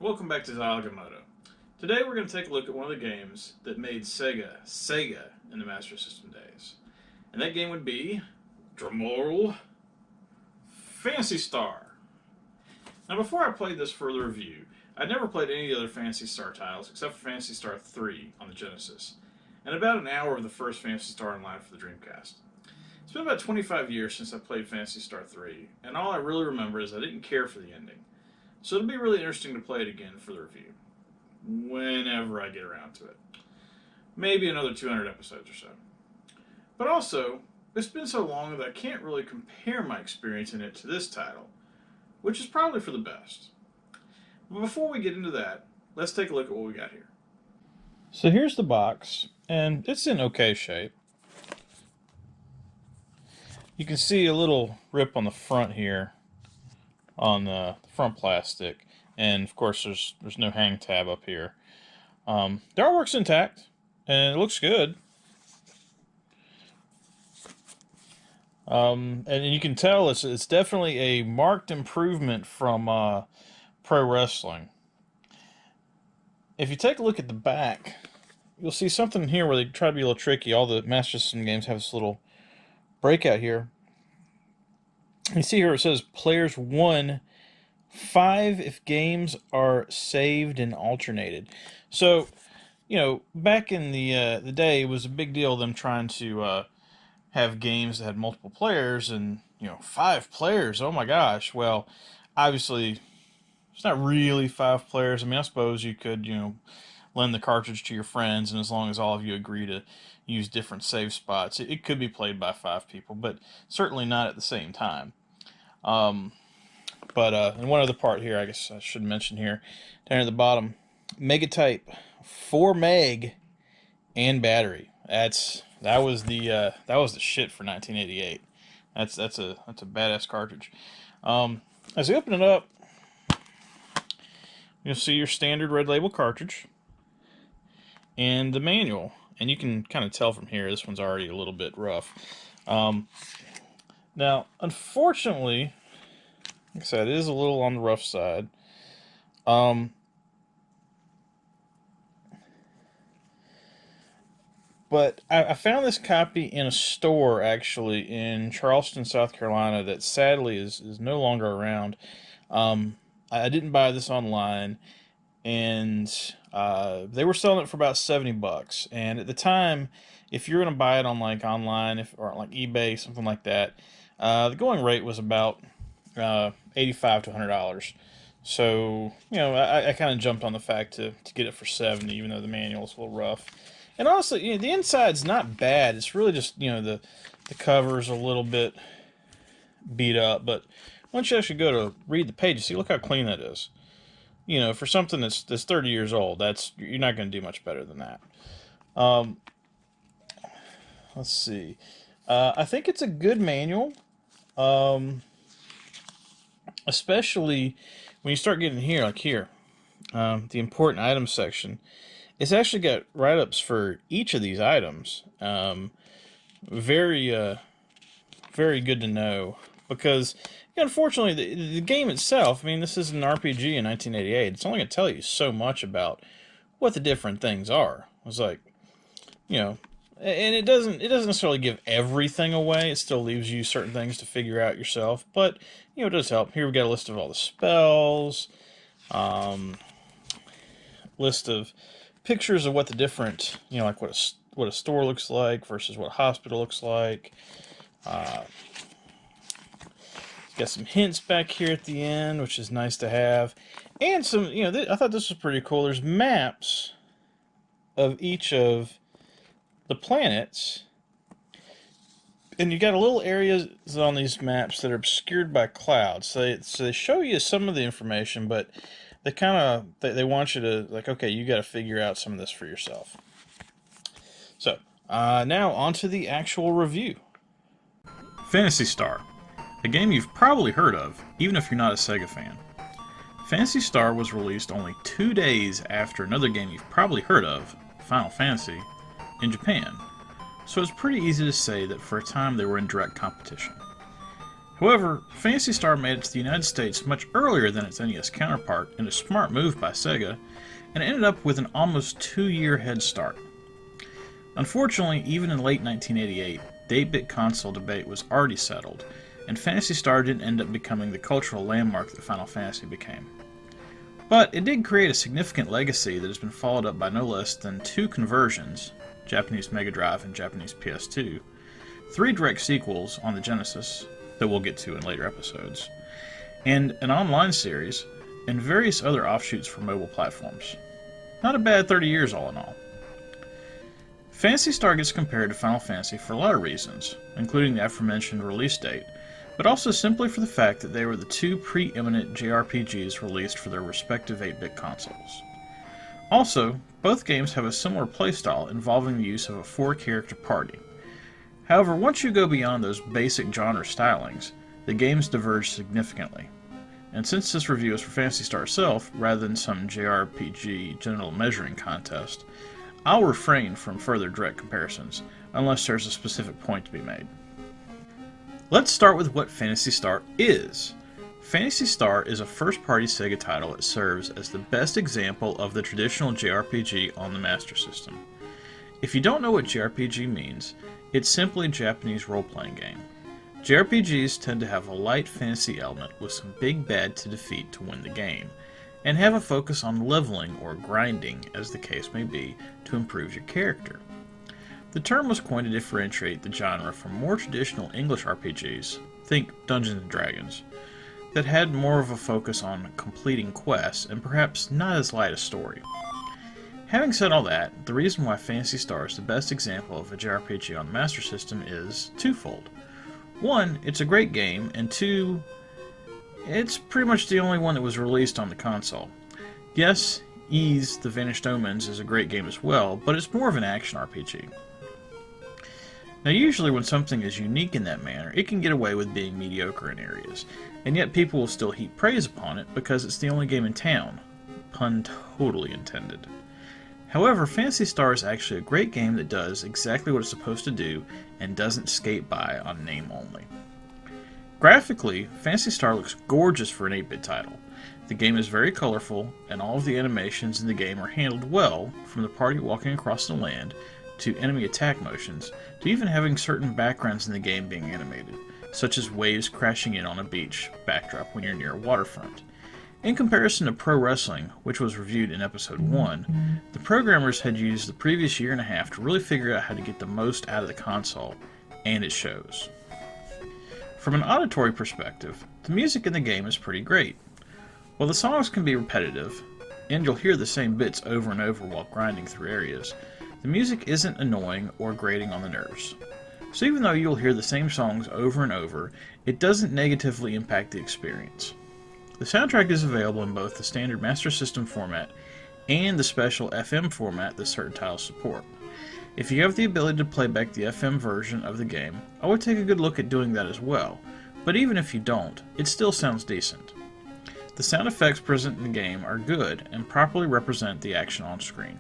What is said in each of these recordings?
Welcome back to Zilog and Moto. Today we're going to take a look at one of the games that made Sega in the Master System days. And that game would be, drumroll, Phantasy Star. Now before I played this for the review, I'd never played any of the other Phantasy Star titles except for Phantasy Star 3 on the Genesis, and about an hour of the first Phantasy Star Online for the Dreamcast. It's been about 25 years since I played Phantasy Star 3, and all I really remember is I didn't care for the ending. So it'll be really interesting to play it again for the review, whenever I get around to it. Maybe another 200 episodes or so. But also, it's been so long that I can't really compare my experience in it to this title, which is probably for the best. But before we get into that, let's take a look at what we got here. So here's the box, and it's in okay shape. You can see a little rip on the front here, on the front plastic, and of course there's no hang tab up here. The artwork's intact and it looks good, and you can tell it's definitely a marked improvement from pro wrestling. If you take a look at the back, you'll see something here where they try to be a little tricky. All the Master System games have this little breakout here. You see here it says players 1, 5 if games are saved and alternated. So, you know, back in the day, it was a big deal them trying to have games that had multiple players, and 5 players. Oh my gosh! Well, obviously, it's not really 5 players. I mean, I suppose you could lend the cartridge to your friends, and as long as all of you agree to use different save spots, it could be played by 5 people, but certainly not at the same time. And one other part here, I guess I should mention here, down at the bottom, Mega Type, 4 meg, and battery. That was the shit for 1988. That's a badass cartridge. As you open it up, you'll see your standard red label cartridge and the manual. And you can kind of tell from here, this one's already a little bit rough. Now, unfortunately, like I said, it is a little on the rough side. But I found this copy in a store, actually, in Charleston, South Carolina, that sadly is no longer around. I didn't buy this online, and they were selling it for about $70. And at the time, if you're going to buy it on online, or like eBay, something like that, the going rate was about $85 to $100. So I kind of jumped on the fact to get it for $70, even though the manual's a little rough. And honestly, the inside's not bad. It's really just the cover's a little bit beat up, but once you actually go to read the pages, see, look how clean that is. For something that's 30 years old, you're not going to do much better than that. Let's see. I think it's a good manual, especially when you start getting here, like here, the important items section. It's actually got write-ups for each of these items. Very good to know, because unfortunately the game itself, I mean, this is an RPG in 1988. It's only going to tell you so much about what the different things are. It's like, and it doesn't necessarily give everything away. It still leaves you certain things to figure out yourself, but it does help. Here we got a list of all the spells, list of pictures of what the different, like what a store looks like versus what a hospital looks like. Got some hints back here at the end, which is nice to have, and some, I thought this was pretty cool. There's maps of each of the planets, and you got a little areas on these maps that are obscured by clouds. So they show you some of the information, but they want you to, like, okay, you got to figure out some of this for yourself. So now on to the actual review. Phantasy Star, a game you've probably heard of, even if you're not a Sega fan. Phantasy Star was released only 2 days after another game you've probably heard of, Final Fantasy, in Japan, so it's pretty easy to say that for a time they were in direct competition. However, Phantasy Star made it to the United States much earlier than its NES counterpart in a smart move by Sega, and ended up with an almost 2-year head start. Unfortunately, even in late 1988, the 8-bit console debate was already settled, and Phantasy Star didn't end up becoming the cultural landmark that Final Fantasy became. But it did create a significant legacy that has been followed up by no less than 2 conversions, Japanese Mega Drive and Japanese PS2, 3 direct sequels on the Genesis, that we'll get to in later episodes, and an online series, and various other offshoots for mobile platforms. Not a bad 30 years all in all. Phantasy Star gets compared to Final Fantasy for a lot of reasons, including the aforementioned release date, but also simply for the fact that they were the 2 preeminent JRPGs released for their respective 8-bit consoles. Also, both games have a similar playstyle involving the use of a 4-character party. However, once you go beyond those basic genre stylings, the games diverge significantly. And since this review is for Phantasy Star itself, rather than some JRPG genital measuring contest, I'll refrain from further direct comparisons, unless there's a specific point to be made. Let's start with what Phantasy Star is. Phantasy Star is a first-party Sega title that serves as the best example of the traditional JRPG on the Master System. If you don't know what JRPG means, it's simply a Japanese role-playing game. JRPGs tend to have a light fantasy element with some big bad to defeat to win the game, and have a focus on leveling or grinding, as the case may be, to improve your character. The term was coined to differentiate the genre from more traditional English RPGs, think Dungeons & Dragons, that had more of a focus on completing quests and perhaps not as light a story. Having said all that, the reason why Phantasy Star is the best example of a JRPG on the Master System is twofold. 1, it's a great game, and 2, it's pretty much the only one that was released on the console. Yes, Ys: The Vanished Omens is a great game as well, but it's more of an action RPG. Now usually when something is unique in that manner, it can get away with being mediocre in areas, and yet people will still heap praise upon it because it's the only game in town. Pun totally intended. However, Phantasy Star is actually a great game that does exactly what it's supposed to do and doesn't skate by on name only. Graphically, Phantasy Star looks gorgeous for an 8-bit title. The game is very colorful, and all of the animations in the game are handled well, from the party walking across the land, to enemy attack motions, to even having certain backgrounds in the game being animated, such as waves crashing in on a beach backdrop when you're near a waterfront. In comparison to Pro Wrestling, which was reviewed in episode 1, the programmers had used the previous year and a half to really figure out how to get the most out of the console, and it shows. From an auditory perspective, the music in the game is pretty great. While the songs can be repetitive, and you'll hear the same bits over and over while grinding through areas, the music isn't annoying or grating on the nerves. So even though you'll hear the same songs over and over, it doesn't negatively impact the experience. The soundtrack is available in both the standard Master System format and the special FM format that certain titles support. If you have the ability to play back the FM version of the game, I would take a good look at doing that as well, but even if you don't, it still sounds decent. The sound effects present in the game are good and properly represent the action on screen.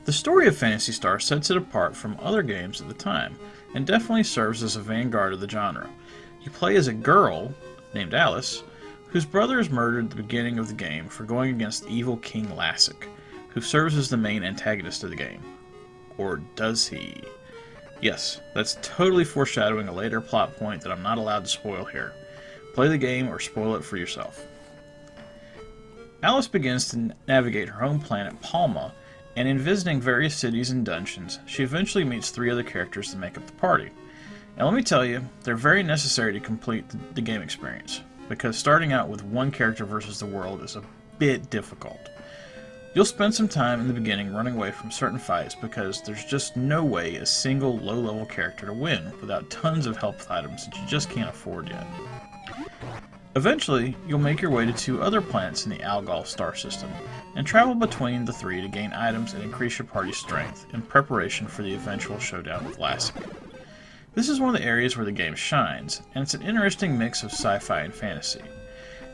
The story of Phantasy Star sets it apart from other games at the time, and definitely serves as a vanguard of the genre. You play as a girl, named Alice, whose brother is murdered at the beginning of the game for going against evil King Lassic, who serves as the main antagonist of the game. Or does he? Yes, that's totally foreshadowing a later plot point that I'm not allowed to spoil here. Play the game or spoil it for yourself. Alice begins to navigate her home planet Palma, and in visiting various cities and dungeons, she eventually meets 3 other characters that make up the party. And let me tell you, they're very necessary to complete the game experience, because starting out with one character versus the world is a bit difficult. You'll spend some time in the beginning running away from certain fights because there's just no way a single low-level character to win without tons of health items that you just can't afford yet. Eventually, you'll make your way to 2 other planets in the Algol star system, and travel between the 3 to gain items and increase your party's strength in preparation for the eventual showdown with Lassic. This is one of the areas where the game shines, and it's an interesting mix of sci-fi and fantasy.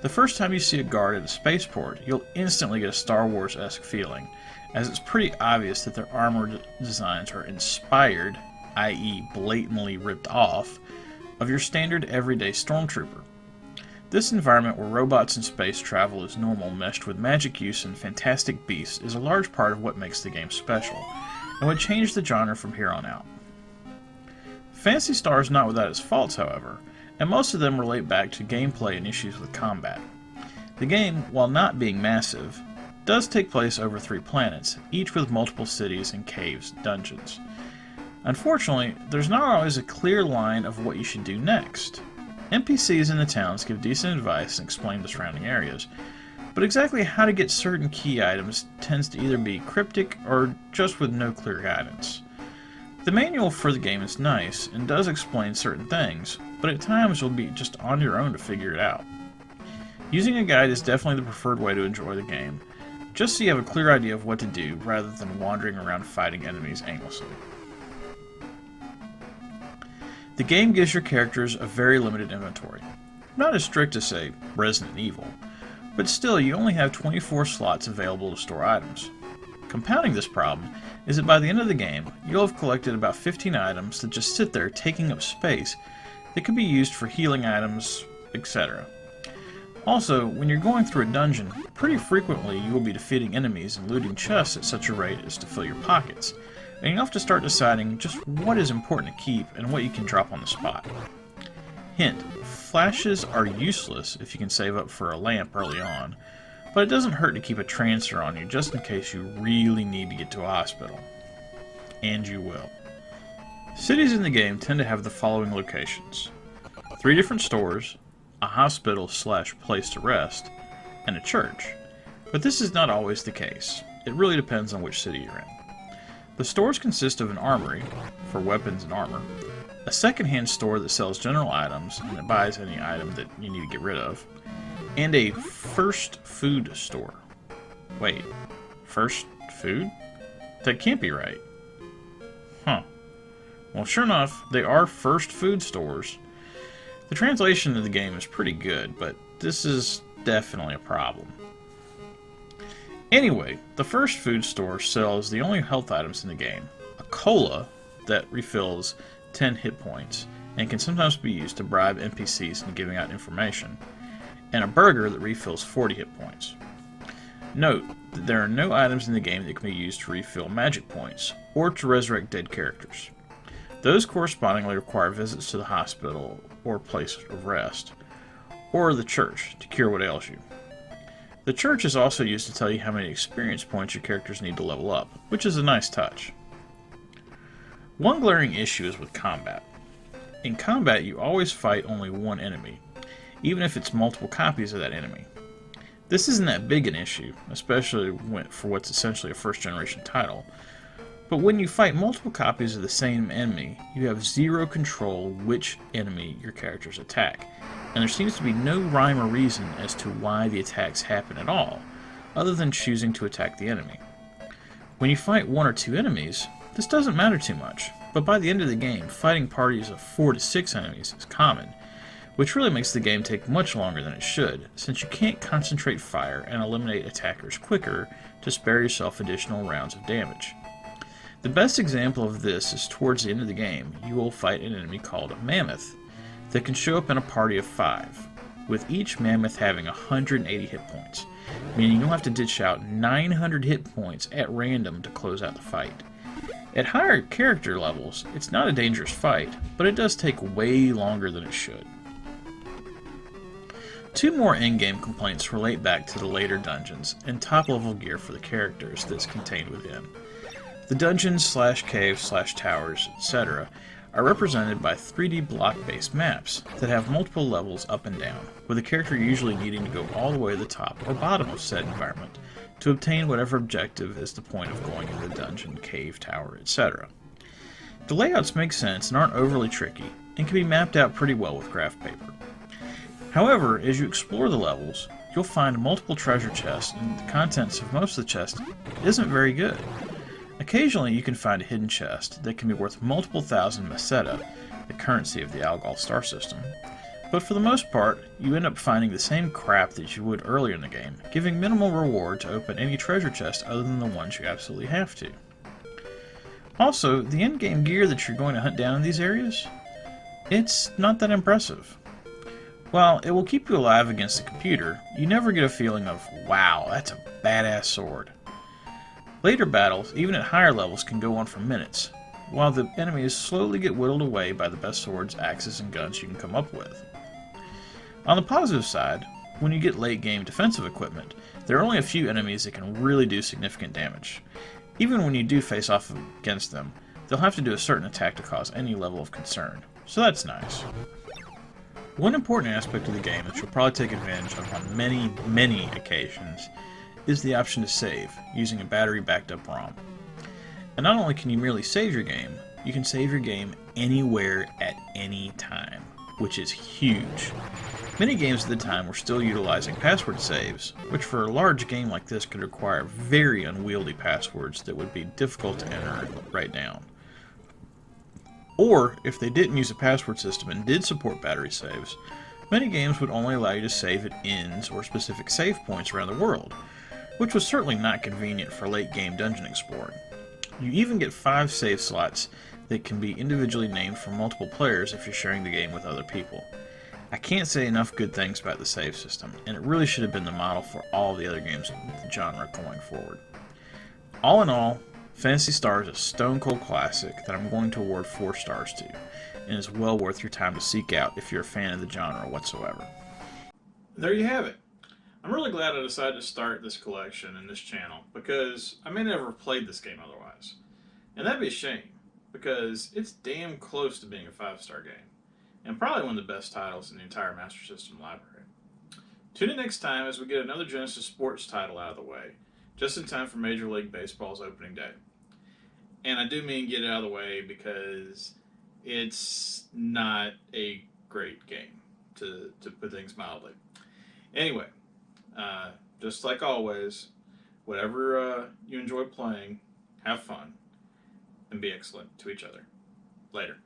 The first time you see a guard at a spaceport, you'll instantly get a Star Wars-esque feeling, as it's pretty obvious that their armor designs are inspired, i.e. blatantly ripped off, of your standard everyday stormtrooper. This environment where robots and space travel is normal meshed with magic use and fantastic beasts is a large part of what makes the game special, and would change the genre from here on out. Phantasy Star is not without its faults, however, and most of them relate back to gameplay and issues with combat. The game, while not being massive, does take place over 3 planets, each with multiple cities and caves, dungeons. Unfortunately, there's not always a clear line of what you should do next. NPCs in the towns give decent advice and explain the surrounding areas, but exactly how to get certain key items tends to either be cryptic or just with no clear guidance. The manual for the game is nice and does explain certain things, but at times you'll be just on your own to figure it out. Using a guide is definitely the preferred way to enjoy the game, just so you have a clear idea of what to do rather than wandering around fighting enemies aimlessly. The game gives your characters a very limited inventory. Not as strict as, say, Resident Evil, but still you only have 24 slots available to store items. Compounding this problem is that by the end of the game, you'll have collected about 15 items that just sit there taking up space that can be used for healing items, etc. Also, when you're going through a dungeon, pretty frequently you will be defeating enemies and looting chests at such a rate as to fill your pockets, and you'll have to start deciding just what is important to keep and what you can drop on the spot. Hint, flashes are useless if you can save up for a lamp early on, but it doesn't hurt to keep a trancer on you just in case you really need to get to a hospital. And you will. Cities in the game tend to have the following locations: 3 different stores, a hospital/place to rest, and a church. But this is not always the case. It really depends on which city you're in. The stores consist of an armory, for weapons and armor, a second-hand store that sells general items and that buys any item that you need to get rid of, and a first food store. Wait, first food? That can't be right. Huh. Well, sure enough, they are first food stores. The translation of the game is pretty good, but this is definitely a problem. Anyway, the first food store sells the only health items in the game: a cola that refills 10 hit points and can sometimes be used to bribe NPCs into giving out information, and a burger that refills 40 hit points. Note that there are no items in the game that can be used to refill magic points or to resurrect dead characters. Those correspondingly require visits to the hospital or place of rest, or the church to cure what ails you. The church is also used to tell you how many experience points your characters need to level up, which is a nice touch. One glaring issue is with combat. In combat, you always fight only one enemy, even if it's multiple copies of that enemy. This isn't that big an issue, especially for what's essentially a first-generation title, but when you fight multiple copies of the same enemy, you have zero control which enemy your characters attack, and there seems to be no rhyme or reason as to why the attacks happen at all, other than choosing to attack the enemy. When you fight 1 or 2 enemies, this doesn't matter too much, but by the end of the game, fighting parties of 4 to 6 enemies is common, which really makes the game take much longer than it should, since you can't concentrate fire and eliminate attackers quicker to spare yourself additional rounds of damage. The best example of this is towards the end of the game. You will fight an enemy called a mammoth that can show up in a party of 5, with each mammoth having 180 hit points, meaning you'll have to dish out 900 hit points at random to close out the fight. At higher character levels, it's not a dangerous fight, but it does take way longer than it should. 2 more in-game complaints relate back to the later dungeons and top-level gear for the characters that's contained within. The dungeons/caves/towers, etc. are represented by 3D block-based maps that have multiple levels up and down, with a character usually needing to go all the way to the top or bottom of said environment to obtain whatever objective is the point of going into the dungeon, cave, tower, etc. The layouts make sense and aren't overly tricky, and can be mapped out pretty well with graph paper. However, as you explore the levels, you'll find multiple treasure chests, and the contents of most of the chests isn't very good. Occasionally you can find a hidden chest that can be worth multiple thousand meseta, the currency of the Algol star system, but for the most part, you end up finding the same crap that you would earlier in the game, giving minimal reward to open any treasure chest other than the ones you absolutely have to. Also, the in-game gear that you're going to hunt down in these areas, It's not that impressive. While it will keep you alive against the computer, you never get a feeling of, wow, that's a badass sword. Later battles, even at higher levels, can go on for minutes, while the enemies slowly get whittled away by the best swords, axes, and guns you can come up with. On the positive side, when you get late game defensive equipment, there are only a few enemies that can really do significant damage. Even when you do face off against them, they'll have to do a certain attack to cause any level of concern, so that's nice. One important aspect of the game that you'll probably take advantage of on many occasions is the option to save, using a battery-backed up ROM. And not only can you merely save your game, you can save your game anywhere at any time, which is huge. Many games at the time were still utilizing password saves, which for a large game like this could require very unwieldy passwords that would be difficult to enter and write down. Or, if they didn't use a password system and did support battery saves, many games would only allow you to save at inns or specific save points around the world, which was certainly not convenient for late game dungeon exploring. You even get 5 save slots that can be individually named for multiple players if you're sharing the game with other people. I can't say enough good things about the save system, and it really should have been the model for all the other games in the genre going forward. All in all, Phantasy Star is a stone cold classic that I'm going to award 4 stars to, and is well worth your time to seek out if you're a fan of the genre whatsoever. There you have it. I'm really glad I decided to start this collection and this channel, because I may never have played this game otherwise. And that'd be a shame, because it's damn close to being a 5-star game, and probably one of the best titles in the entire Master System library. Tune in next time as we get another Genesis Sports title out of the way, just in time for Major League Baseball's opening day. And I do mean get it out of the way because it's not a great game, to put things mildly. Anyway, just like always, whatever you enjoy playing, have fun, and be excellent to each other. Later.